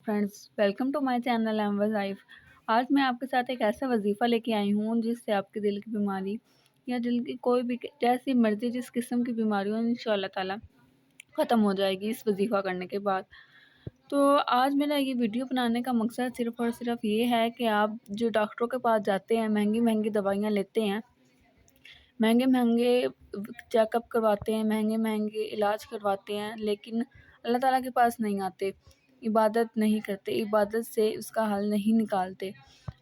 Friends, welcome to my channel M वज़ाइफ। आज मैं आपके साथ एक ऐसा वजीफ़ा लेके आई हूँ जिससे आपके दिल की बीमारी या दिल की कोई भी जैसी मर्ज़ी जिस किस्म की बीमारी हो इंशाअल्लाह ताला ख़त्म हो जाएगी इस वजीफ़ा करने के बाद। तो आज मेरा ये वीडियो बनाने का मकसद सिर्फ़ और सिर्फ़ ये है कि आप जो डॉक्टरों के पास जाते हैं, महंगी-महंगी दवाइयाँ लेते हैं, महंगे-महंगे चेकअप करवाते हैं, महंगे-महंगे इलाज करवाते हैं, लेकिन अल्लाह ताला के पास नहीं आते, इबादत नहीं करते, इबादत से उसका हल नहीं निकालते।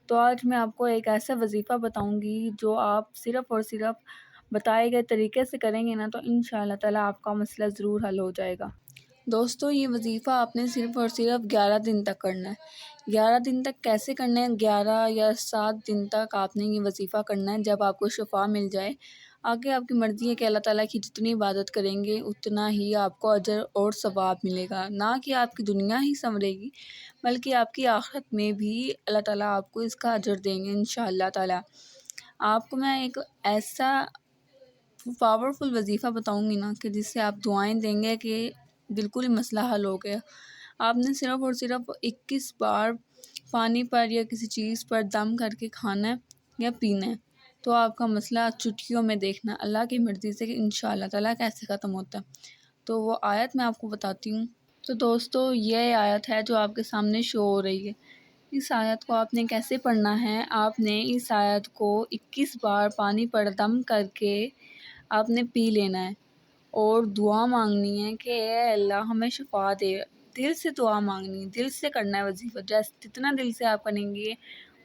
तो आज मैं आपको एक ऐसा वजीफ़ा बताऊँगी जो आप सिर्फ़ और सिर्फ़ बताए गए तरीके से करेंगे ना तो इंशाअल्लाह ताला आपका मसला ज़रूर हल हो जाएगा। दोस्तों, ये वजीफ़ा आपने सिर्फ़ और सिर्फ़ 11 दिन तक करना है। 11 दिन तक कैसे करना है? 11 या 7 दिन तक आपने ये वजीफ़ा करना है। जब आपको शिफ़ा मिल जाए, आगे आपकी मर्ज़ी है कि अल्लाह ताला की जितनी इबादत करेंगे उतना ही आपको अजर और सवाब मिलेगा। ना कि आपकी दुनिया ही सँवरेगी, बल्कि आपकी आख़िरत में भी अल्लाह ताला आपको इसका अजर देंगे इंशाअल्लाह ताला। आपको मैं एक ऐसा पावरफुल वजीफ़ा बताऊँगी ना कि जिससे आप दुआएँ देंगे कि बिल्कुल ही मसला हल हो गया। आपने सिर्फ़ और सिर्फ़ 21 बार पानी पर या किसी चीज़ पर दम करके खाना है या पीना है, तो आपका मसला चुटकियों में देखना अल्लाह की मर्ज़ी से कि इंशाअल्लाह ताला कैसे ख़त्म होता है। तो वो आयत मैं आपको बताती हूँ। तो दोस्तों, ये आयत है जो आपके सामने शो हो रही है। इस आयत को आपने कैसे पढ़ना है? आपने इस आयत को 21 बार पानी पर दम करके आपने पी लेना है और दुआ मांगनी है कि ए अल्लाह हमें शिफा दे। दिल से दुआ मांगनी है, दिल से करना है वजीफ़ा। जितना दिल से आप करेंगे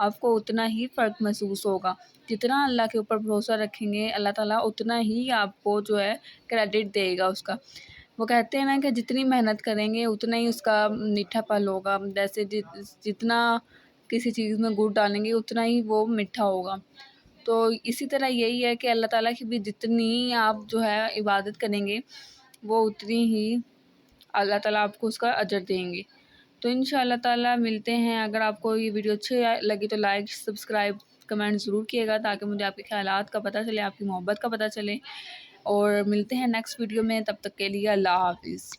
आपको उतना ही फ़र्क महसूस होगा। जितना अल्लाह के ऊपर भरोसा रखेंगे अल्लाह ताला उतना ही आपको जो है क्रेडिट देगा उसका। वो कहते हैं ना कि जितनी मेहनत करेंगे उतना ही उसका मीठा फल होगा। जैसे जितना किसी चीज़ में गुड़ डालेंगे उतना ही वो मीठा होगा। तो इसी तरह यही है कि अल्लाह ताला की भी जितनी आप जो है इबादत करेंगे वो उतनी ही अल्लाह ताला आपको उसका अजर देंगे। तो इंशाअल्लाह ताला मिलते हैं। अगर आपको ये वीडियो अच्छी लगी तो लाइक, सब्सक्राइब, कमेंट ज़रूर कीजिएगा ताकि मुझे आपके ख़यालात का पता चले, आपकी मोहब्बत का पता चले। और मिलते हैं नेक्स्ट वीडियो में, तब तक के लिए अल्लाह हाफ़िज़।